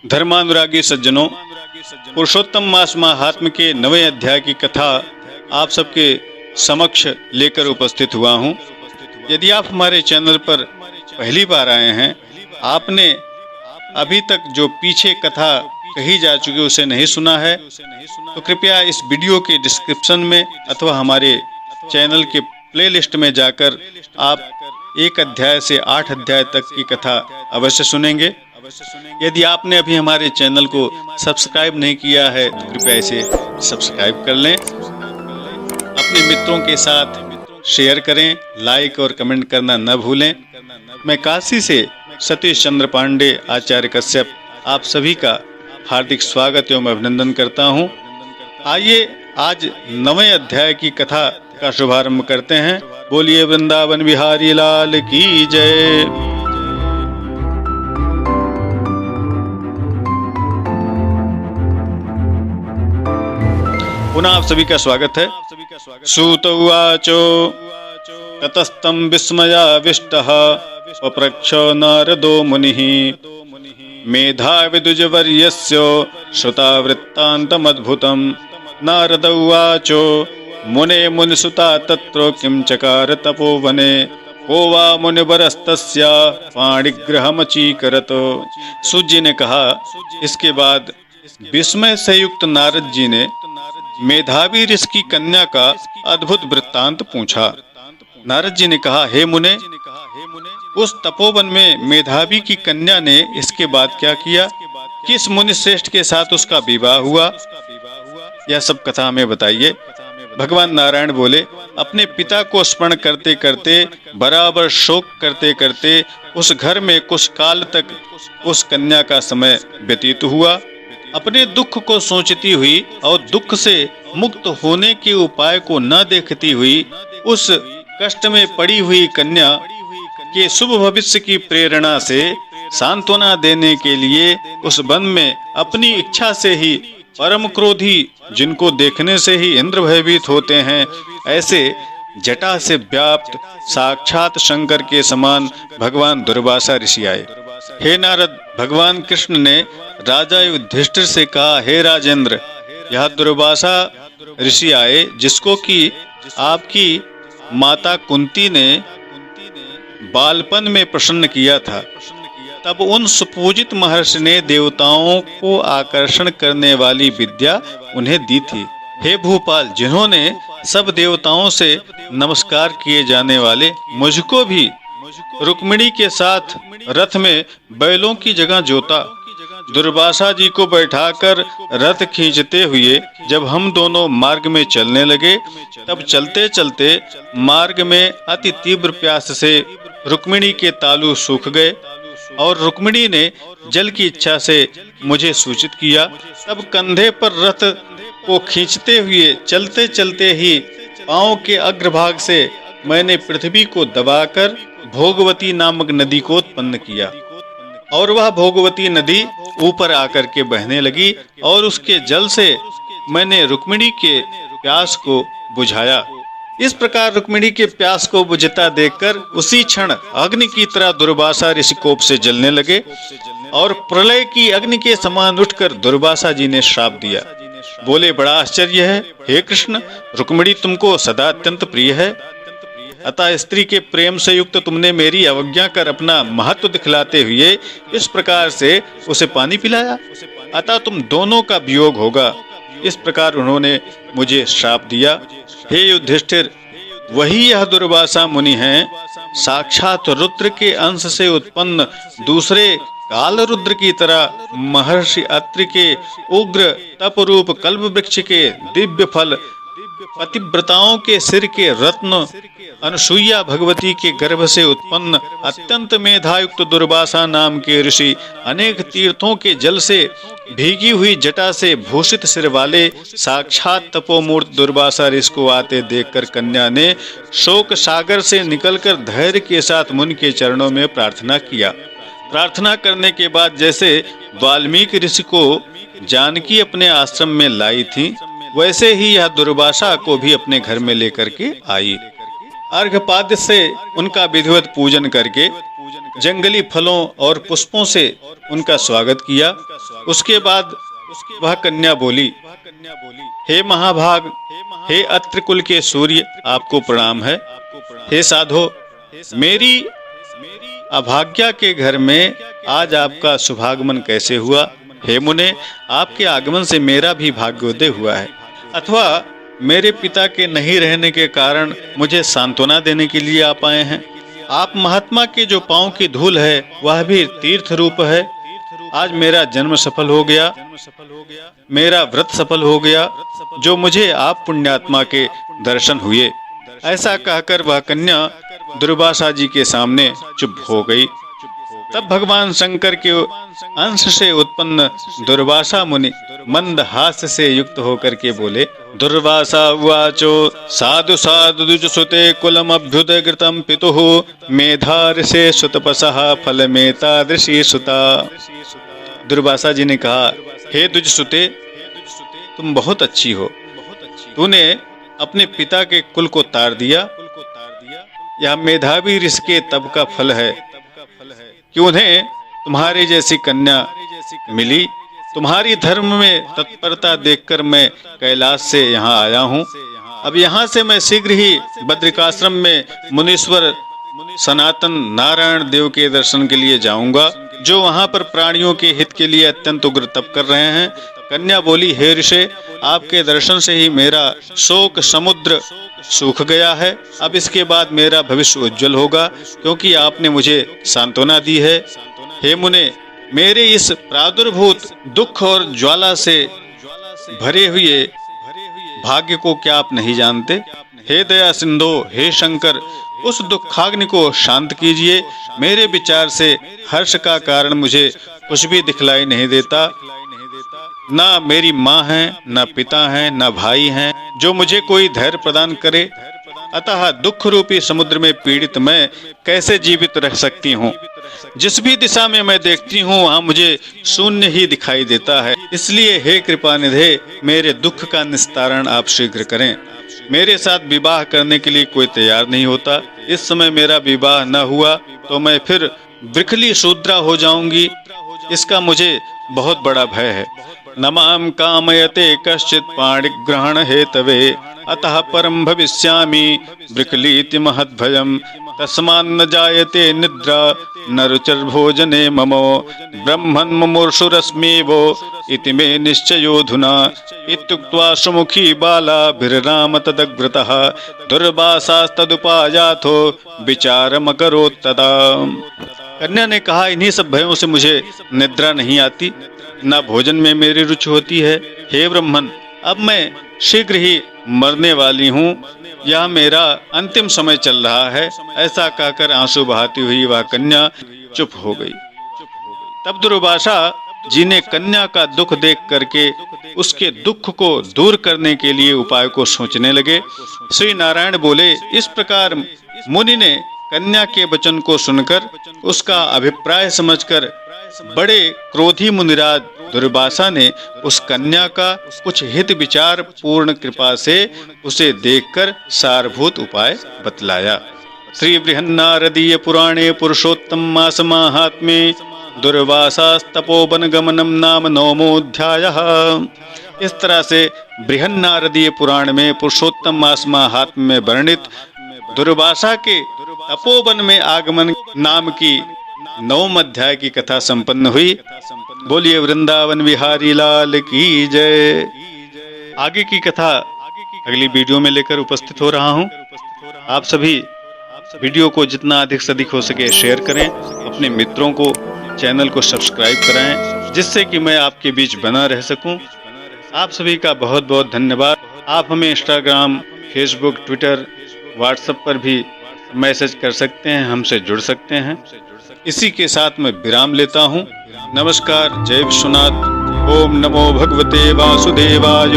धर्मानुरागी सज्जनों, पुरुषोत्तम मास महात्म्य के 9वें अध्याय की कथा आप सबके समक्ष लेकर उपस्थित हुआ हूँ। यदि आप हमारे चैनल पर पहली बार आए हैं, आपने अभी तक जो पीछे कथा कही जा चुकी उसे नहीं सुना है, तो कृपया इस वीडियो के डिस्क्रिप्शन में अथवा हमारे चैनल के प्लेलिस्ट में जाकर आप 1 अध्याय से 8 अध्याय तक की कथा अवश्य सुनेंगे। यदि आपने अभी हमारे चैनल को सब्सक्राइब नहीं किया है तो कृपया इसे सब्सक्राइब कर लें, अपने मित्रों के साथ शेयर करें, लाइक और कमेंट करना न भूलें। मैं काशी से सतीश चंद्र पांडे आचार्य कश्यप आप सभी का हार्दिक स्वागत एवं अभिनंदन करता हूं। आइए आज 9वें अध्याय की कथा का शुभारंभ करते हैं। बोलिए वृंदावन बिहारी लाल की जय। पुनः आप सभी का स्वागत है। सूत उवाचो ततस्तं विस्मयाविष्टः पप्रच्छ नारदो मुनिः मेधाविदुजवर्यस्य श्रुतावृत्तान्तमद्भुतं। नारद उवाचो मुने मुनिसुता तत्र किं चकार तपोवने को वा मुनिवरस्तस्य पाणिग्रहमचीकरत। सूत जी ने कहा, इसके बाद विस्मय से युक्त नारद जी ने मेधावी ऋषि की कन्या का अद्भुत वृत्तांत पूछा। नारद जी ने कहा, हे मुने, उस तपोवन में मेधावी की कन्या ने इसके बाद क्या किया? किस मुनि श्रेष्ठ के साथ उसका विवाह हुआ? यह सब कथा हमें बताइए। भगवान नारायण बोले, अपने पिता को स्मरण करते करते, बराबर शोक करते करते उस घर में कुछ काल तक उस कन्या का समय व्यतीत हुआ। अपने दुख को सोचती हुई और दुख से मुक्त होने के उपाय को न देखती हुई उस कष्ट में पड़ी हुई कन्या के शुभ भविष्य की प्रेरणा से सांत्वना देने के लिए उस वन में अपनी इच्छा से ही परम क्रोधी, जिनको देखने से ही इंद्र भयभीत होते हैं, ऐसे जटा से व्याप्त साक्षात शंकर के समान भगवान दुर्वासा ऋषि आए। हे नारद, भगवान कृष्ण ने राजा युधिष्ठिर से कहा, हे राजेंद्र, यह दुर्वासा ऋषि आए जिसको कि आपकी माता कुंती ने बालपन में प्रसन्न किया था। तब उन सुपूजित महर्षि ने देवताओं को आकर्षण करने वाली विद्या उन्हें दी थी। हे भूपाल, जिन्होंने सब देवताओं से नमस्कार किए जाने वाले मुझको भी रुक्मिणी के साथ रथ में बैलों की जगह जोता। दुर्वासा जी को बैठाकर रथ खींचते हुए जब हम दोनों मार्ग में चलने लगे, तब चलते चलते मार्ग में अति तीव्र प्यास से रुक्मिणी के तालु सूख गए और रुक्मिणी ने जल की इच्छा से मुझे सूचित किया। तब कंधे पर रथ को खींचते हुए चलते चलते ही पांव के अग्रभाग से मैंने पृथ्वी को दबाकर भोगवती नामक नदी को उत्पन्न किया और वह भोगवती नदी ऊपर आकर के बहने लगी और उसके जल से मैंने रुक्मिणी के प्यास को बुझाया। इस प्रकार रुक्मिणी के प्यास को बुझता देखकर उसी क्षण अग्नि की तरह दुर्वासा ऋषि कोप से जलने लगे और प्रलय की अग्नि के समान उठकर दुर्वासा जी ने श्राप दिया। बोले, बड़ा आश्चर्य है, हे कृष्ण, रुक्मिणी तुमको सदा अत्यंत प्रिय है, अतः स्त्री के प्रेम से युक्त तुमने मेरी अवज्ञा कर अपना महत्व दिखलाते हुए इस प्रकार से उसे पानी पिलाया, अतः तुम दोनों का वियोग होगा। इस प्रकार उन्होंने मुझे श्राप दिया। हे युधिष्ठिर, वही यह दुर्वासा मुनि हैं, साक्षात रुद्र के अंश से उत्पन्न दूसरे काल रुद्र की तरह महर्षि अत्रि के उग्र तप रूप कल्प वृक्ष के दिव्य फल, पतिव्रताओं के सिर के रत्न, अनुसुईया भगवती के गर्भ से उत्पन्न अत्यंत मेधायुक्त दुर्वासा नाम के ऋषि, अनेक तीर्थों के जल से भीगी हुई जटा से भूषित सिर वाले साक्षात तपोमूर्त दुर्वासा ऋषि को आते देखकर कन्या ने शोक सागर से निकलकर धैर्य के साथ मुनि के चरणों में प्रार्थना किया। प्रार्थना करने के बाद जैसे वाल्मीकि ऋषि को जानकी अपने आश्रम में लाई थी, वैसे ही यह दुर्वासा को भी अपने घर में लेकर के आई। अर्घपाद्य से उनका विधिवत पूजन करके जंगली फलों और पुष्पों से उनका स्वागत किया। उसके बाद वह कन्या बोली, हे महाभाग, हे अत्रि कुल के सूर्य, आपको प्रणाम है। हे साधो, मेरी अभाग्या के घर में आज आपका शुभागमन कैसे हुआ? हे मुने, आपके आगमन से मेरा भी भाग्योदय हुआ है, अथवा मेरे पिता के नहीं रहने के कारण मुझे सांत्वना देने के लिए आप आए हैं। आप महात्मा के जो पांव की धूल है वह भी तीर्थ रूप है। आज मेरा जन्म सफल हो गया, मेरा व्रत सफल हो गया, जो मुझे आप पुण्यात्मा के दर्शन हुए। ऐसा कहकर वह कन्या दुर्वासा जी के सामने चुप हो गई। तब भगवान शंकर के अंश से उत्पन्न दुर्वासा मुनि मंद हास्य से युक्त होकर के बोले, दुर्वासा उवाचो साधु साधु द्विजसुते कुलम अभ्युदय कृतम पितुः मेधार्षे सुतपसः फलमेतादृशी सुता। दुर्वासा जी ने कहा, हे द्विजसुते, तुम बहुत अच्छी हो। तूने अपने पिता के कुल को तार दिया। यह मेधावी ऋषि के तप का फल है कि उन्हें तुम्हारी जैसी कन्या मिली। तुम्हारी धर्म में तत्परता देखकर मैं कैलाश से यहाँ आया हूँ। अब यहाँ से मैं शीघ्र ही बद्रिकाश्रम में मुनीश्वर सनातन नारायण देव के दर्शन के लिए जाऊंगा, जो वहाँ पर प्राणियों के हित के लिए अत्यंत उग्र तप कर रहे हैं। कन्या बोली, हे ऋषि, आपके दर्शन से ही मेरा शोक समुद्र सूख गया है। अब इसके बाद मेरा भविष्य उज्जवल होगा, क्योंकि आपने मुझे सांत्वना दी है। हे मुने, मेरे इस प्रादुर्भूत दुख और ज्वाला से भरे हुए भाग्य को क्या आप नहीं जानते? हे दया सिंधो, हे शंकर, उस दुखाग्नि को शांत कीजिए। मेरे विचार से हर्ष का कारण मुझे कुछ भी दिखलाई नहीं देता। ना मेरी माँ है, ना पिता है, ना भाई हैं, जो मुझे कोई धैर्य प्रदान करे। अतः दुख रूपी समुद्र में पीड़ित मैं कैसे जीवित रह सकती हूँ? जिस भी दिशा में मैं देखती हूँ वहाँ मुझे शून्य ही दिखाई देता है। इसलिए हे कृपा निधे, मेरे दुख का निस्तारण आप शीघ्र करें। मेरे साथ विवाह करने के लिए कोई तैयार नहीं होता। इस समय मेरा विवाह न हुआ तो मैं फिर वृखली शूद्रा हो जाऊंगी। इसका मुझे बहुत बड़ा भय है। न मां कामयते कश्चित् पाणिग्रहण हेतवे, अतः परम भविष्यामि वृखलीति महद्भयम्। तस्मान्न जायते निद्रा न रुचिर्भोजने ममो, ब्रह्मन् मुमूर्षुरस्मीवो इति मे निश्चयोऽधुना। इत्युक्त्वा सुमुखी बालाभिर्राम तदग्रतः, दुर्वासास्तदुपायाथो विचारमकरोत् तदा। कन्या ने कहा, इन्हीं सब भयों से मुझे निद्रा नहीं आती, न भोजन में मेरी रुचि होती है। हे ब्रह्मन, अब मैं शीघ्र ही मरने वाली हूँ। यह मेरा अंतिम समय चल रहा है। ऐसा कहकर आंसू बहाती हुई वह कन्या चुप हो गई। तब दुर्वासा जी ने कन्या का दुख देख करके उसके दुख को दूर करने के लिए उपाय को सोचने लगे। श्री नारायण बोले, इस प्रकार मुनि ने कन्या के वचन को सुनकर उसका अभिप्राय समझकर बड़े क्रोधी मुनिराज दुर्वासा ने उस कन्या का कुछ हित विचार पूर्ण कृपा से उसे देखकर सारभूत उपाय बतलाया। श्री बृहन्नारदीय पुराणे पुरुषोत्तम मास माहात्म्ये दुर्वासास्तपोवन गमनम नाम नवमोऽध्यायः। इस तरह से बृहन्नारदीय पुराण में पुरुषोत्तम मास माहात्म्य में वर्णित दुर्वासा के तपोवन में आगमन नाम की 9वें अध्याय की कथा संपन्न हुई। बोलिए वृंदावन बिहारी लाल की जय। आगे की कथा अगली वीडियो में लेकर उपस्थित हो रहा हूँ। आप सभी वीडियो को जितना अधिक से अधिक हो सके शेयर करें, अपने मित्रों को चैनल को सब्सक्राइब कराएं, जिससे कि मैं आपके बीच बना रह सकूं। आप सभी का बहुत बहुत धन्यवाद। आप हमें इंस्टाग्राम, फेसबुक, ट्विटर, व्हाट्सएप पर भी मैसेज कर सकते हैं, हमसे जुड़ सकते हैं। इसी के साथ मैं विराम लेता हूँ। नमस्कार, जय विश्वनाथ। ओम नमो भगवते वासुदेवाय।